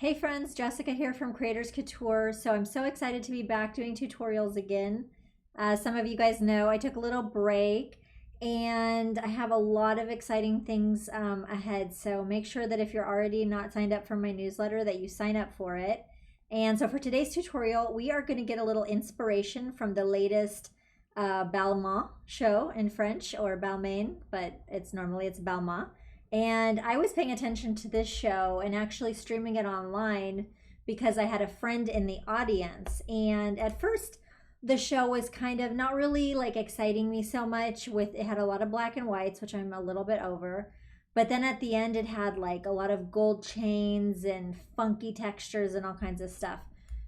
Hey friends, Jessica here from Creators Couture. So I'm so excited to be back doing tutorials again. As some of you guys know, I took a little break and I have a lot of exciting things ahead. So make sure that if you're already not signed up for my newsletter that you sign up for it. And so for today's tutorial, we are going to get a little inspiration from the latest Balmain show in French, or Balmain, but it's Balmain. And I was paying attention to this show and actually streaming it online because I had a friend in the audience. And at first, the show was kind of not really like exciting me so much. It had a lot of black and whites, which I'm a little bit over. But then at the end, it had like a lot of gold chains and funky textures and all kinds of stuff.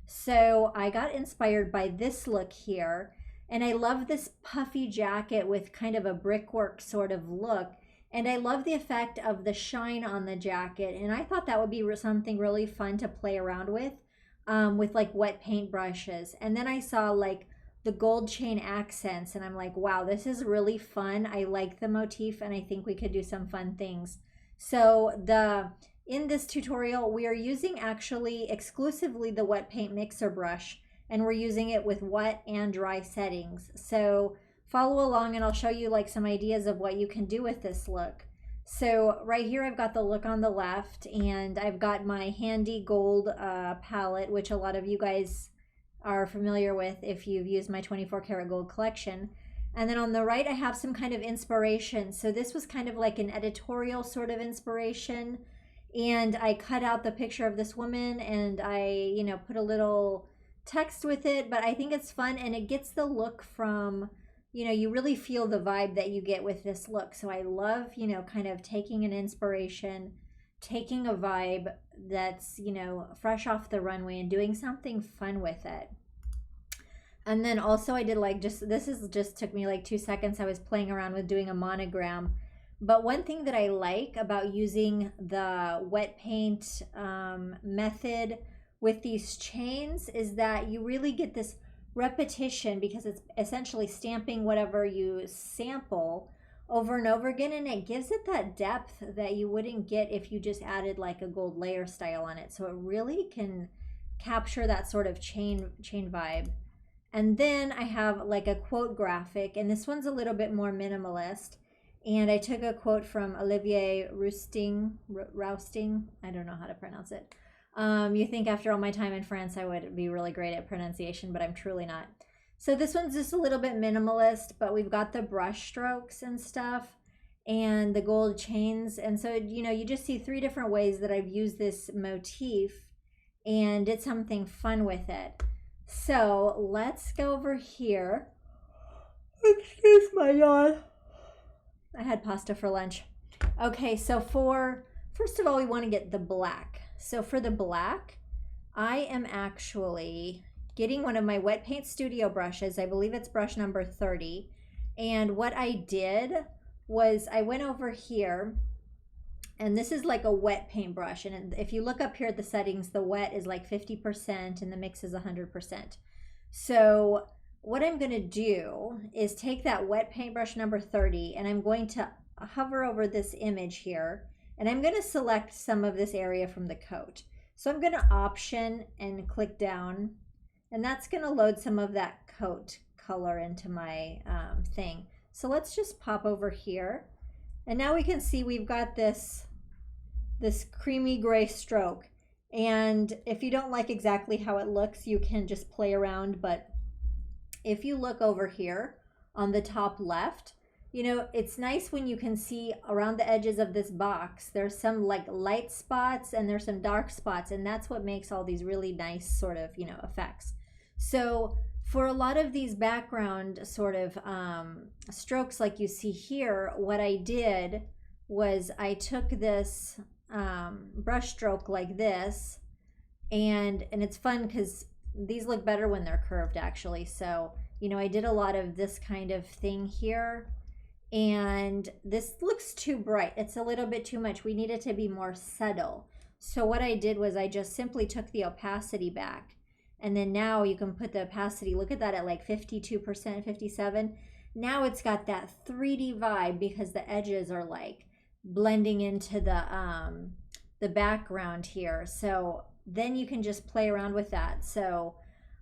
So I got inspired by this look here. And I love this puffy jacket with kind of a brickwork sort of look. And I love the effect of the shine on the jacket. And I thought that would be something really fun to play around with like wet paint brushes. And then I saw like the gold chain accents and I'm like, wow, this is really fun. I like the motif and I think we could do some fun things. So in this tutorial, we are using actually exclusively the wet paint mixer brush, and we're using it with wet and dry settings. So follow along and I'll show you like some ideas of what you can do with this look. So right here I've got the look on the left, and I've got my handy gold palette, which a lot of you guys are familiar with if you've used my 24 karat gold collection. And then on the right I have some kind of inspiration. So this was kind of like an editorial sort of inspiration, and I cut out the picture of this woman and I put a little text with it, but I think it's fun and it gets the look from, you really feel the vibe that you get with this look. So I love, kind of taking an inspiration, taking a vibe that's, fresh off the runway and doing something fun with it. And then also I did like just took me like 2 seconds. I was playing around with doing a monogram. But one thing that I like about using the wet paint method with these chains is that you really get this repetition, because it's essentially stamping whatever you sample over and over again, and it gives it that depth that you wouldn't get if you just added like a gold layer style on it. So it really can capture that sort of chain vibe. And then I have like a quote graphic, and this one's a little bit more minimalist, and I took a quote from Olivier Rousting. I don't know how to pronounce it. You think after all my time in France I would be really great at pronunciation, but I'm truly not. So this one's just a little bit minimalist, but we've got the brush strokes and stuff and the gold chains. And so, you just see 3 different ways that I've used this motif and did something fun with it. So let's go over here. Excuse my yawn. I had pasta for lunch. Okay, so first of all, we want to get the black. So for the black, I am actually getting one of my wet paint studio brushes. I believe it's brush number 30. And what I did was I went over here, and this is like a wet paint brush. And if you look up here at the settings, the wet is like 50% and the mix is 100%. So what I'm going to do is take that wet paint brush number 30, and I'm going to hover over this image here. And I'm going to select some of this area from the coat. So I'm going to option and click down, and that's going to load some of that coat color into my thing. So let's just pop over here. And now we can see we've got this creamy gray stroke. And if you don't like exactly how it looks, you can just play around. But if you look over here on the top left, it's nice when you can see around the edges of this box, there's some like light spots and there's some dark spots, and that's what makes all these really nice sort of, effects. So for a lot of these background sort of strokes like you see here, what I did was I took this brush stroke like this, and it's fun because these look better when they're curved actually. So, I did a lot of this kind of thing here. And this looks too bright. It's a little bit too much. We need it to be more subtle. So what I did was I just simply took the opacity back. And then now you can put the opacity, look at that, at like 52%, 57. Now it's got that 3D vibe because the edges are like blending into the the background here. So then you can just play around with that. So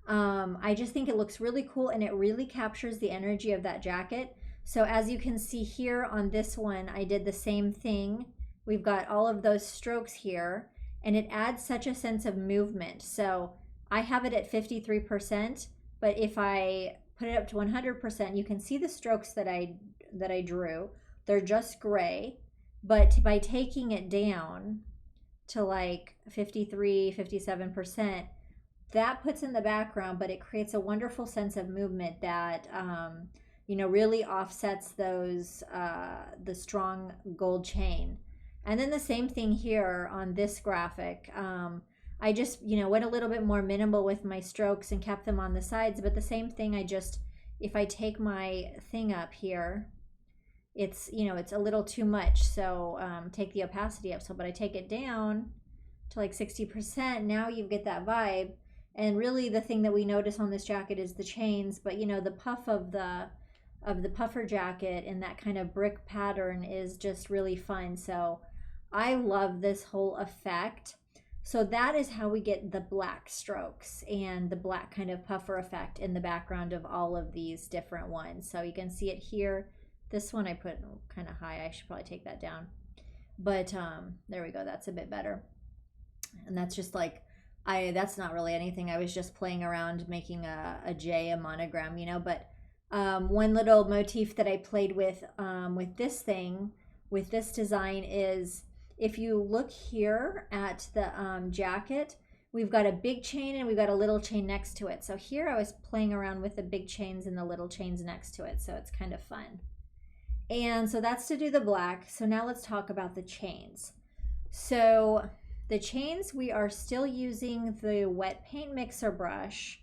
I just think it looks really cool, and it really captures the energy of that jacket. So as you can see here on this one, I did the same thing. We've got all of those strokes here, and it adds such a sense of movement. So I have it at 53%, but if I put it up to 100%, you can see the strokes that I drew. They're just gray, but by taking it down to like 53, 57%, that puts in the background, but it creates a wonderful sense of movement that you know, really offsets those the strong gold chain. And then the same thing here on this graphic. I just, you know, went a little bit more minimal with my strokes and kept them on the sides, but the same thing, I just, if I take my thing up here, it's, you know, it's a little too much. So take the opacity up. So, but I take it down to like 60%. Now you get that vibe. And really the thing that we notice on this jacket is the chains, but you know, the puff of the puffer jacket and that kind of brick pattern is just really fun. So I love this whole effect. So that is how we get the black strokes and the black kind of puffer effect in the background of all of these different ones. So you can see it here. This one I put kind of high. I should probably take that down. But there we go. That's a bit better. And that's just like, that's not really anything. I was just playing around making a J, a monogram, you know. But one little motif that I played with this thing, with this design, is if you look here at the jacket, we've got a big chain and we've got a little chain next to it. So here I was playing around with the big chains and the little chains next to it. So it's kind of fun. And so that's to do the black. So now let's talk about the chains. So the chains, we are still using the wet paint mixer brush.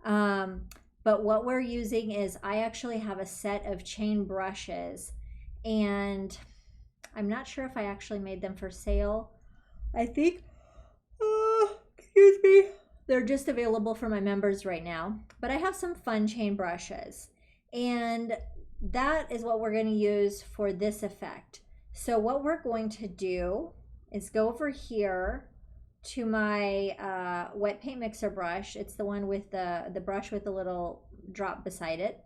But what we're using is, I actually have a set of chain brushes, and I'm not sure if I actually made them for sale. I think, excuse me, they're just available for my members right now. But I have some fun chain brushes, and that is what we're going to use for this effect. So what we're going to do is go over here to my wet paint mixer brush. It's the one with the brush with the little drop beside it.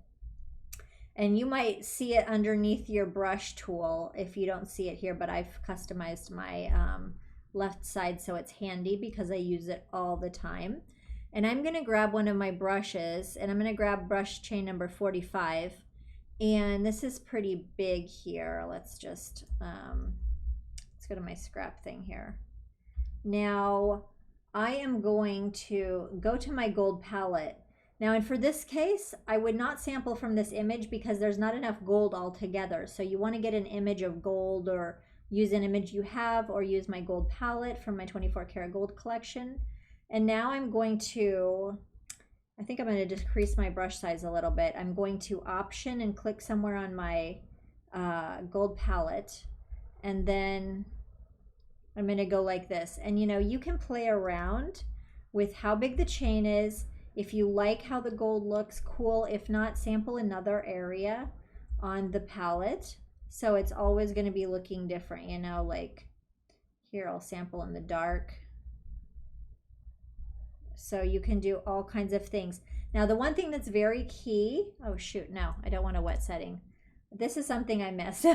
And you might see it underneath your brush tool if you don't see it here, but I've customized my left side so it's handy because I use it all the time. And I'm going to grab one of my brushes, and I'm going to grab brush chain number 45. And this is pretty big here. Let's just, let's go to my scrap thing here. Now, I am going to go to my gold palette. Now, and for this case, I would not sample from this image because there's not enough gold altogether. So you want to get an image of gold, or use an image you have, or use my gold palette from my 24 karat gold collection. And now I'm going to, I think I'm going to decrease my brush size a little bit. I'm going to option and click somewhere on my gold palette. And then I'm going to go like this. And you know, you can play around with how big the chain is. If you like how the gold looks, cool. If not, sample another area on the palette. So it's always going to be looking different, you know, like here I'll sample in the dark. So you can do all kinds of things. Now the one thing that's very key, oh shoot, no, I don't want a wet setting. This is something I missed.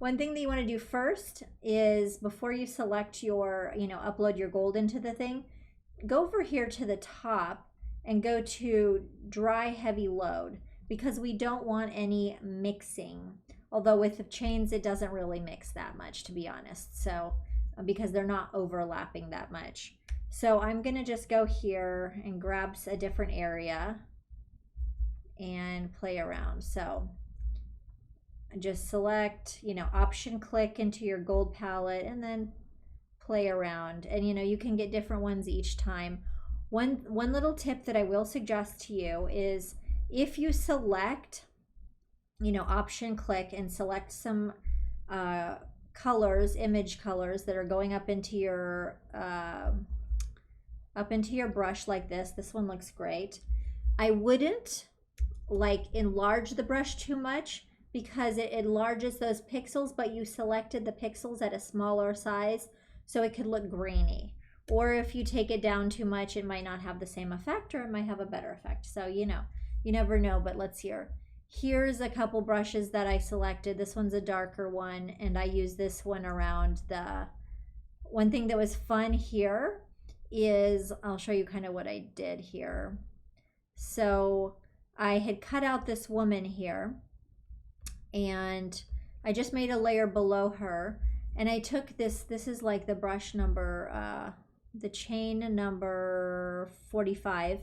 One thing that you want to do first is, before you select your, you know, upload your gold into the thing, go over here to the top and go to dry heavy load, because we don't want any mixing. Although with the chains, it doesn't really mix that much, to be honest. So, because they're not overlapping that much. So I'm gonna just go here and grab a different area and play around. So just select, you know, option click into your gold palette and then play around. And you know, you can get different ones each time. One little tip that I will suggest to you is, if you select, you know, option click and select some colors, image colors that are going up into your brush like this. This one looks great. I wouldn't like enlarge the brush too much, because it enlarges those pixels, but you selected the pixels at a smaller size. so it could look grainy. Or if you take it down too much, it might not have the same effect, or it might have a better effect. So, you know, you never know, but let's hear. Here's a couple brushes that I selected. This one's a darker one, and I use this one around the... One thing that was fun here is, I'll show you kind of what I did here. So I had cut out this woman here, and I just made a layer below her, and I took this is like the brush number, the chain number 45,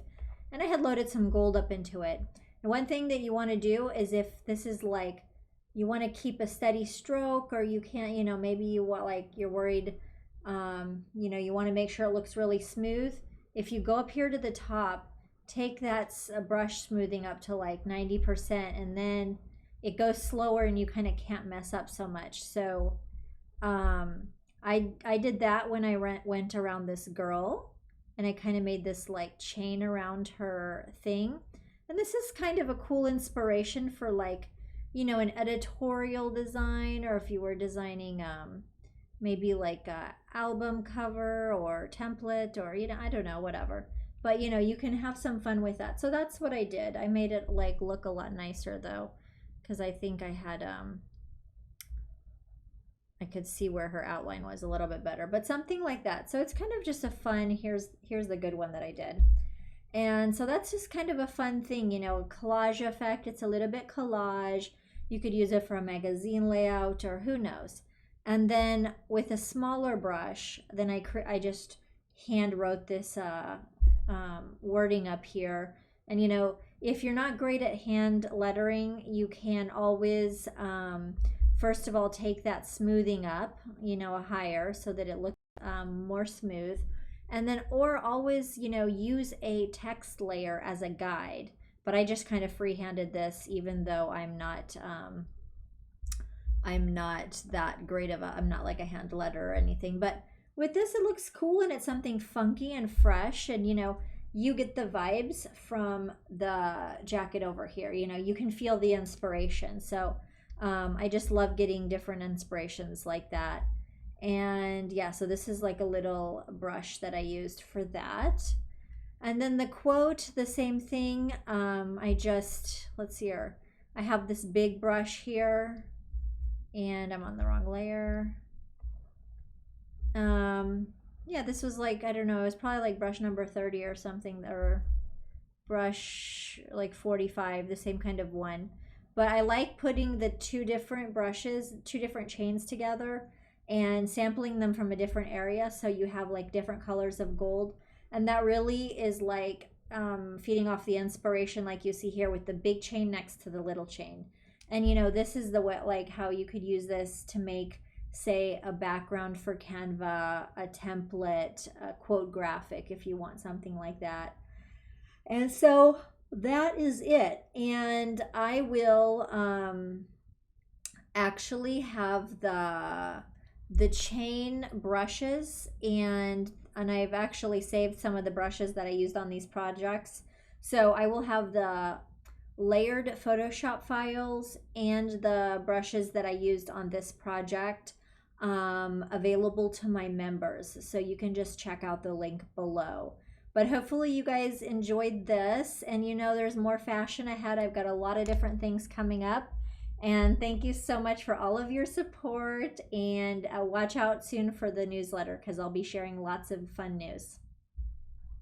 and I had loaded some gold up into it. And one thing that you want to do is, if this is like, you want to keep a steady stroke, or you can't, you know, maybe you want, like, you're worried, you know, you want to make sure it looks really smooth. If you go up here to the top, take that brush smoothing up to like 90%, and then it goes slower and you kind of can't mess up so much. So I did that when I went around this girl, and I kind of made this like chain around her thing. And this is kind of a cool inspiration for, like, you know, an editorial design, or if you were designing maybe like a album cover or template, or, you know, I don't know, whatever. But, you know, you can have some fun with that. So that's what I did. I made it like look a lot nicer though, because I think I had I could see where her outline was a little bit better, but something like that. So it's kind of just a fun, here's the good one that I did. And so that's just kind of a fun thing, you know, collage effect. It's a little bit collage. You could use it for a magazine layout, or who knows. And then with a smaller brush, then I just hand wrote this wording up here. And, you know, if you're not great at hand lettering, you can always, first of all, take that smoothing up, you know, higher, so that it looks more smooth. And then, or always, you know, use a text layer as a guide. But I just kind of freehanded this, even though I'm not that great of a, I'm not like a hand letter or anything. But with this, it looks cool, and it's something funky and fresh. And, you know, you get the vibes from the jacket over here. You know, you can feel the inspiration. So I just love getting different inspirations like that. And yeah, so this is like a little brush that I used for that. And then the quote, the same thing. I just, let's see here. I have this big brush here, and I'm on the wrong layer. Yeah, this was like, I don't know, it was probably like brush number 30 or something, or brush like 45, the same kind of one. But I like putting the two different brushes, two different chains together, and sampling them from a different area, so you have like different colors of gold. And that really is like feeding off the inspiration, like you see here with the big chain next to the little chain. And, you know, this is the way, like, how you could use this to make, say, a background for Canva, a template, a quote graphic, if you want something like that. And so that is it. And I will actually have the chain brushes, and I've actually saved some of the brushes that I used on these projects. So I will have the layered Photoshop files and the brushes that I used on this project available to my members. So you can just check out the link below. But hopefully you guys enjoyed this, and you know, there's more fashion ahead. I've got a lot of different things coming up. And thank you so much for all of your support, and watch out soon for the newsletter, because I'll be sharing lots of fun news.